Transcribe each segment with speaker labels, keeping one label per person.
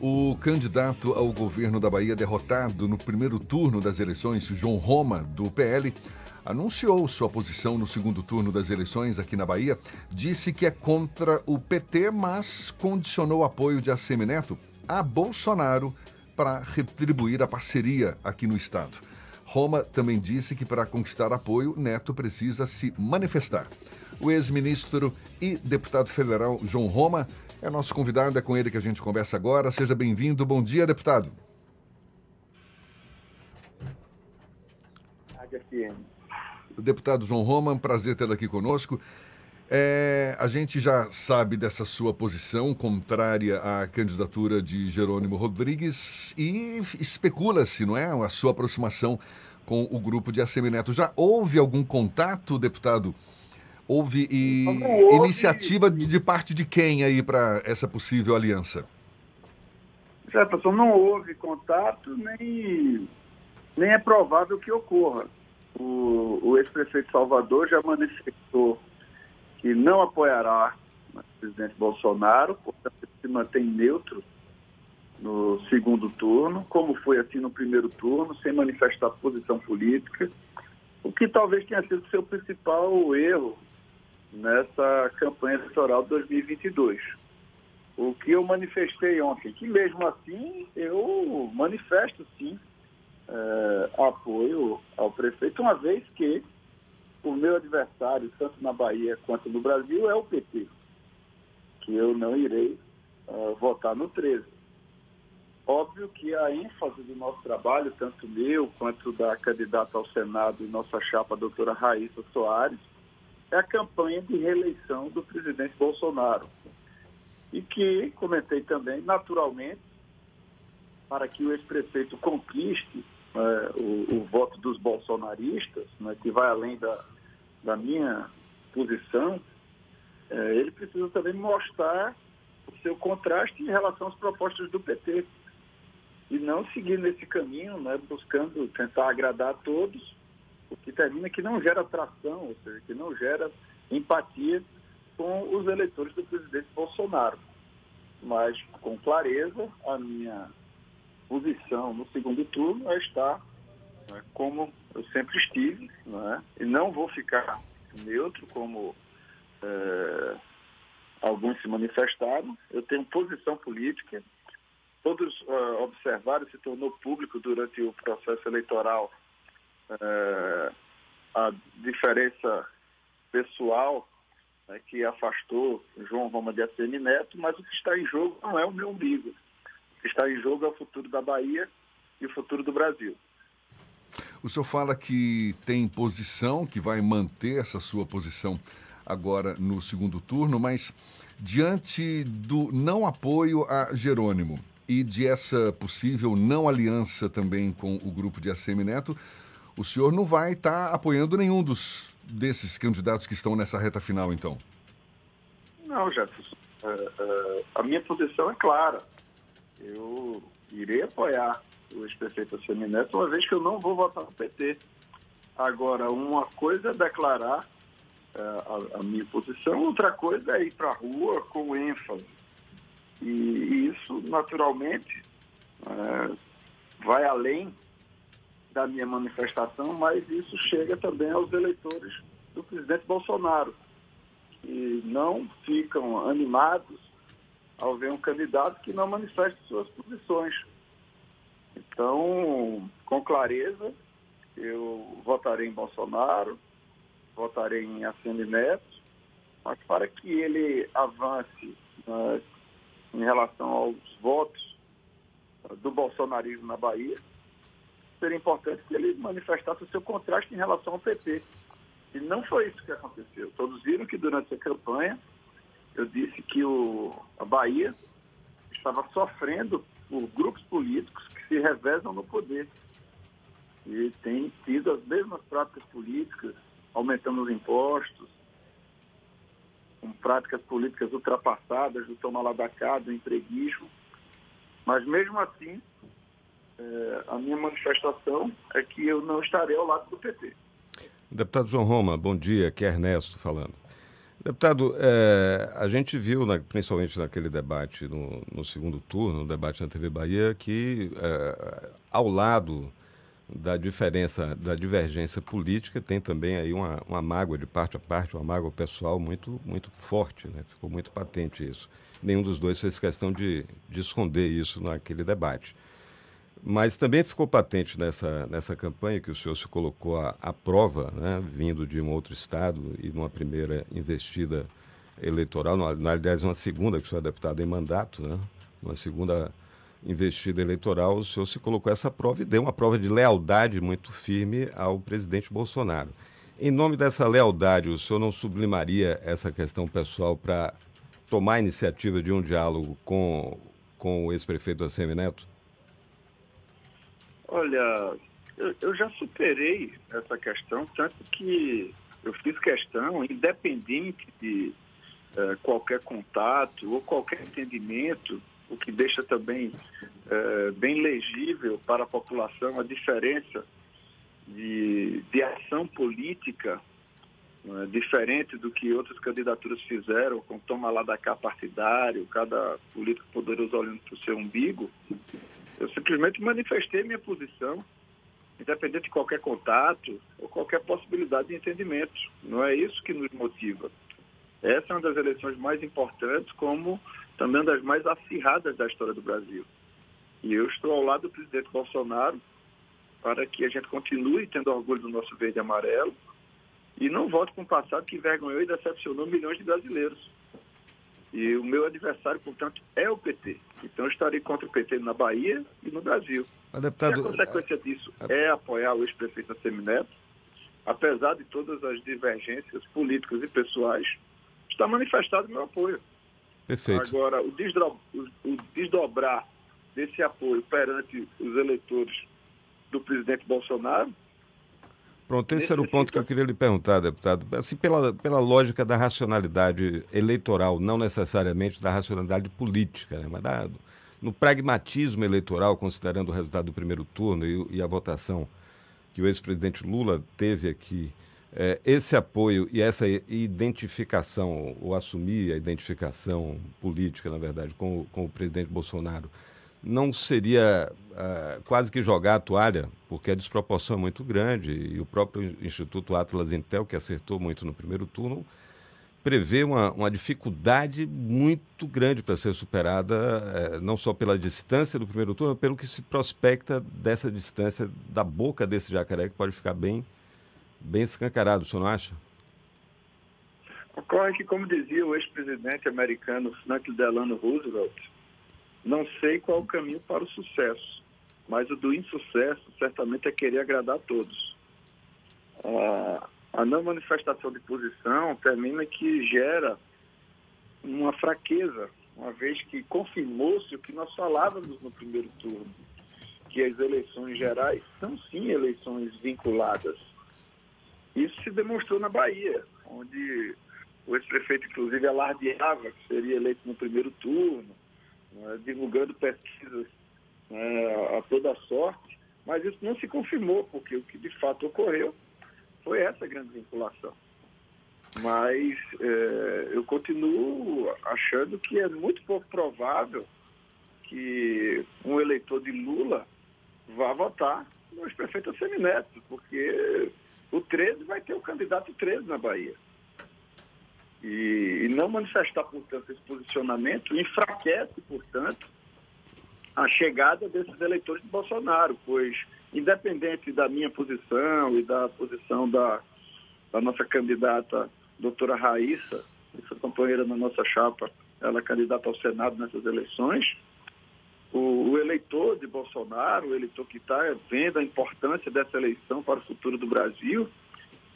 Speaker 1: O candidato ao governo da Bahia, derrotado no primeiro turno das eleições, João Roma, do PL, anunciou sua posição no segundo turno das eleições aqui na Bahia. Disse que é contra o PT, mas condicionou o apoio de Assemineto a Bolsonaro para retribuir a parceria aqui no estado. Roma também disse que para conquistar apoio, Neto precisa se manifestar. O ex-ministro e deputado federal João Roma é nosso convidado, é com ele que a gente conversa agora. Seja bem-vindo. Bom dia, deputado. O deputado João Roma, um prazer tê-lo aqui conosco. A gente já sabe dessa sua posição contrária à candidatura de Jerônimo Rodrigues e especula-se, não é, a sua aproximação com o grupo de Assemineto. Já houve algum contato, deputado? Houve iniciativa de parte de quem aí para essa possível aliança?
Speaker 2: Jefferson, não houve contato, nem é provável que ocorra. O ex-prefeito de Salvador já manifestou que não apoiará o presidente Bolsonaro, portanto, se mantém neutro no segundo turno, como foi assim no primeiro turno, sem manifestar posição política, o que talvez tenha sido seu principal erro nessa campanha eleitoral de 2022. O que eu manifestei ontem, que mesmo assim eu manifesto sim apoio ao prefeito, uma vez que o meu adversário, tanto na Bahia quanto no Brasil, é o PT, que eu não irei votar no 13. Óbvio que a ênfase do nosso trabalho, tanto meu quanto da candidata ao Senado e nossa chapa, a doutora Raíssa Soares, é a campanha de reeleição do presidente Bolsonaro. E que, comentei também, naturalmente, para que o ex-prefeito conquiste o voto dos bolsonaristas, né, que vai além da minha posição, ele precisa também mostrar o seu contraste em relação às propostas do PT. E não seguir nesse caminho, né, buscando tentar agradar a todos, o que termina que não gera atração, ou seja, que não gera empatia com os eleitores do presidente Bolsonaro. Mas, com clareza, a minha posição no segundo turno está, né, como eu sempre estive, né, e não vou ficar neutro, como alguns se manifestaram. Eu tenho posição política. Todos observaram, se tornou público durante o processo eleitoral a diferença pessoal, né, que afastou João Roma de Assemineto, mas o que está em jogo não é o meu umbigo. O que está em jogo é o futuro da Bahia e o futuro do Brasil.
Speaker 1: O senhor fala que tem posição, que vai manter essa sua posição agora no segundo turno, mas diante do não apoio a Jerônimo e de essa possível não aliança também com o grupo de Assemineto, o senhor não vai estar apoiando nenhum desses candidatos que estão nessa reta final, então?
Speaker 2: Não, Jefferson. A minha posição é clara. Eu irei apoiar o ex-prefeito Assemineto, uma vez que eu não vou votar no PT. Agora, uma coisa é declarar a minha posição, outra coisa é ir para a rua com ênfase. E isso, naturalmente, vai além da minha manifestação, mas isso chega também aos eleitores do presidente Bolsonaro, que não ficam animados ao ver um candidato que não manifesta suas posições. Então, com clareza, eu votarei em Bolsonaro, votarei em Assemineto, mas para que ele avance em relação aos votos do bolsonarismo na Bahia, seria importante que ele manifestasse o seu contraste em relação ao PT. E não foi isso que aconteceu. Todos viram que durante a campanha eu disse que a Bahia estava sofrendo por grupos políticos que se revezam no poder. E tem tido as mesmas práticas políticas, aumentando os impostos, com práticas políticas ultrapassadas, do toma lá da cá, do empreguismo. Mas mesmo assim, a minha manifestação é que eu não estarei ao lado do PT.
Speaker 3: Deputado João Roma, bom dia, aqui é Ernesto falando. Deputado, a gente viu, principalmente naquele debate no segundo turno, no debate na TV Bahia, que ao lado da diferença, da divergência política, tem também aí uma mágoa de parte a parte, uma mágoa pessoal muito, muito forte, né? Ficou muito patente isso. Nenhum dos dois fez questão de esconder isso naquele debate. Mas também ficou patente nessa campanha que o senhor se colocou à prova, né, vindo de um outro estado e numa primeira investida eleitoral, aliás, uma segunda, que o senhor é deputado em mandato, né, uma segunda investida eleitoral, o senhor se colocou essa prova e deu uma prova de lealdade muito firme ao presidente Bolsonaro. Em nome dessa lealdade, o senhor não sublimaria essa questão pessoal para tomar a iniciativa de um diálogo com o ex-prefeito ACM Neto?
Speaker 2: Olha, eu já superei essa questão, tanto que eu fiz questão, independente de qualquer contato ou qualquer entendimento, o que deixa também bem legível para a população a diferença de ação política, diferente do que outras candidaturas fizeram, com toma lá da cá partidário, cada político poderoso olhando para o seu umbigo. Eu simplesmente manifestei minha posição, independente de qualquer contato ou qualquer possibilidade de entendimento. Não é isso que nos motiva. Essa é uma das eleições mais importantes, como também uma das mais acirradas da história do Brasil. E eu estou ao lado do presidente Bolsonaro para que a gente continue tendo orgulho do nosso verde e amarelo e não volte com um passado que envergonhou e decepcionou milhões de brasileiros. E o meu adversário, portanto, é o PT. Então, eu estarei contra o PT na Bahia e no Brasil.
Speaker 3: Deputado,
Speaker 2: e a consequência disso é apoiar o ex-prefeito ACM Neto, apesar de todas as divergências políticas e pessoais, está manifestado o meu apoio.
Speaker 3: Perfeito.
Speaker 2: Agora, o desdobrar desse apoio perante os eleitores do presidente Bolsonaro...
Speaker 3: Pronto, esse era o ponto que eu queria lhe perguntar, deputado. Assim, pela lógica da racionalidade eleitoral, não necessariamente da racionalidade política, né? Mas no pragmatismo eleitoral, considerando o resultado do primeiro turno e a votação que o ex-presidente Lula teve aqui, esse apoio e essa identificação, ou assumir a identificação política, na verdade, com o presidente Bolsonaro, não seria quase que jogar a toalha, porque a desproporção é muito grande e o próprio Instituto Atlas Intel, que acertou muito no primeiro turno, prevê uma dificuldade muito grande para ser superada, não só pela distância do primeiro turno, mas pelo que se prospecta dessa distância da boca desse jacaré, que pode ficar bem escancarado, o senhor não acha?
Speaker 2: Ocorre que, como dizia o ex-presidente americano Franklin Delano Roosevelt, não sei qual o caminho para o sucesso, mas o do insucesso certamente é querer agradar a todos. A não manifestação de posição termina que gera uma fraqueza, uma vez que confirmou-se o que nós falávamos no primeiro turno, que as eleições gerais são sim eleições vinculadas. Isso se demonstrou na Bahia, onde o ex-prefeito inclusive alardeava que seria eleito no primeiro turno, divulgando pesquisas a toda sorte, mas isso não se confirmou, porque o que de fato ocorreu foi essa grande vinculação. Mas eu continuo achando que é muito pouco provável que um eleitor de Lula vá votar no ex-prefeito ACM Neto, porque o 13 vai ter o candidato 13 na Bahia. E não manifestar, portanto, esse posicionamento enfraquece, portanto, a chegada desses eleitores de Bolsonaro, pois, independente da minha posição e da posição da nossa candidata, doutora Raíssa, que foi companheira na nossa chapa, ela é candidata ao Senado nessas eleições, o eleitor de Bolsonaro, o eleitor que está vendo a importância dessa eleição para o futuro do Brasil,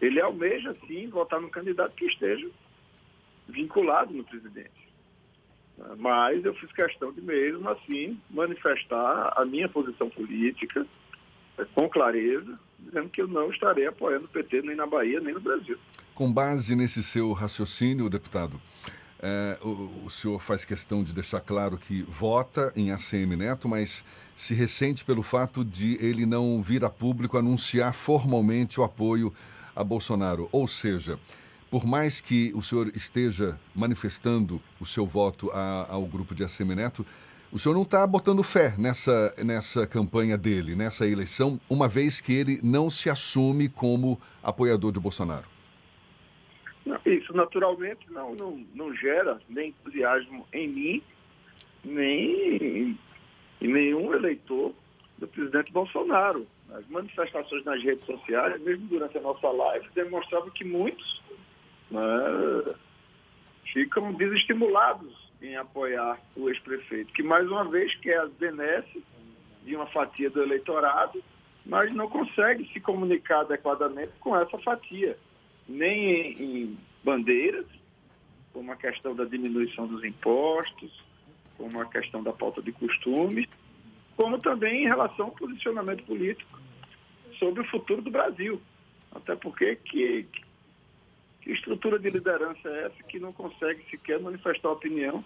Speaker 2: ele almeja, sim, votar num candidato que esteja vinculado no presidente. Mas eu fiz questão de, mesmo assim, manifestar a minha posição política com clareza, dizendo que eu não estarei apoiando o PT nem na Bahia, nem no Brasil.
Speaker 1: Com base nesse seu raciocínio, deputado, o senhor faz questão de deixar claro que vota em ACM Neto, mas se ressente pelo fato de ele não vir a público anunciar formalmente o apoio a Bolsonaro. Ou seja, por mais que o senhor esteja manifestando o seu voto ao grupo de Assemineto, o senhor não está botando fé nessa campanha dele, nessa eleição, uma vez que ele não se assume como apoiador de Bolsonaro.
Speaker 2: Não, isso naturalmente não gera nem entusiasmo em mim, nem em nenhum eleitor do presidente Bolsonaro. As manifestações nas redes sociais, mesmo durante a nossa live, demonstravam que muitos ficam desestimulados em apoiar o ex-prefeito, que mais uma vez quer a benesse de uma fatia do eleitorado, mas não consegue se comunicar adequadamente com essa fatia, nem em bandeiras, como a questão da diminuição dos impostos, como a questão da pauta de costumes, como também em relação ao posicionamento político sobre o futuro do Brasil. Até porque que estrutura de liderança é essa que não consegue sequer manifestar opinião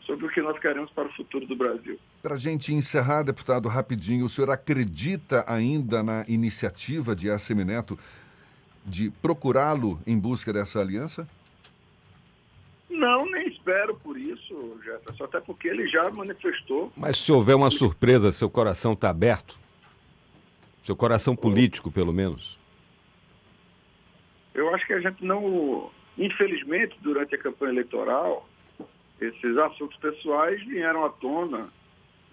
Speaker 2: sobre o que nós queremos para o futuro do Brasil?
Speaker 1: Para a gente encerrar, deputado, rapidinho, o senhor acredita ainda na iniciativa de Assemineto de procurá-lo em busca dessa aliança?
Speaker 2: Não, nem espero por isso, Jefferson, até porque ele já manifestou.
Speaker 3: Mas se houver uma surpresa, seu coração está aberto? Seu coração político, pelo menos?
Speaker 2: Eu acho que a gente não... Infelizmente, durante a campanha eleitoral, esses assuntos pessoais vieram à tona,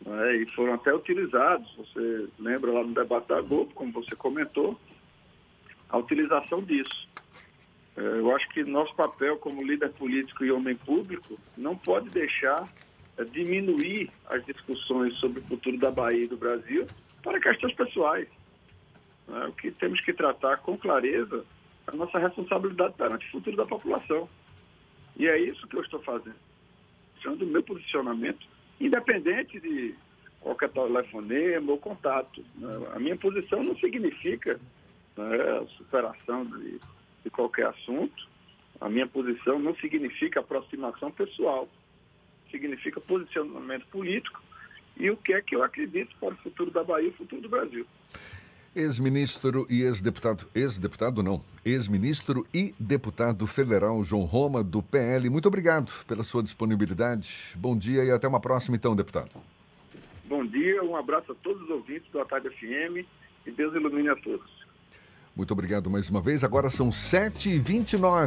Speaker 2: né, e foram até utilizados. Você lembra lá no debate da Globo, como você comentou, a utilização disso. Eu acho que nosso papel como líder político e homem público não pode deixar diminuir as discussões sobre o futuro da Bahia e do Brasil para questões pessoais. O que temos que tratar com clareza é a nossa responsabilidade perante o futuro da população. E é isso que eu estou fazendo. Sendo o meu posicionamento, independente de qualquer telefonema ou contato. A minha posição não significa a superação de qualquer assunto. A minha posição não significa aproximação pessoal. Significa posicionamento político e o que é que eu acredito para o futuro da Bahia e o futuro do Brasil.
Speaker 1: Ex-ministro e ex-ministro e deputado federal João Roma, do PL, muito obrigado pela sua disponibilidade. Bom dia e até uma próxima, então, deputado.
Speaker 2: Bom dia, um abraço a todos os ouvintes do Atalho FM e Deus ilumine a todos.
Speaker 1: Muito obrigado mais uma vez. Agora são 7h29.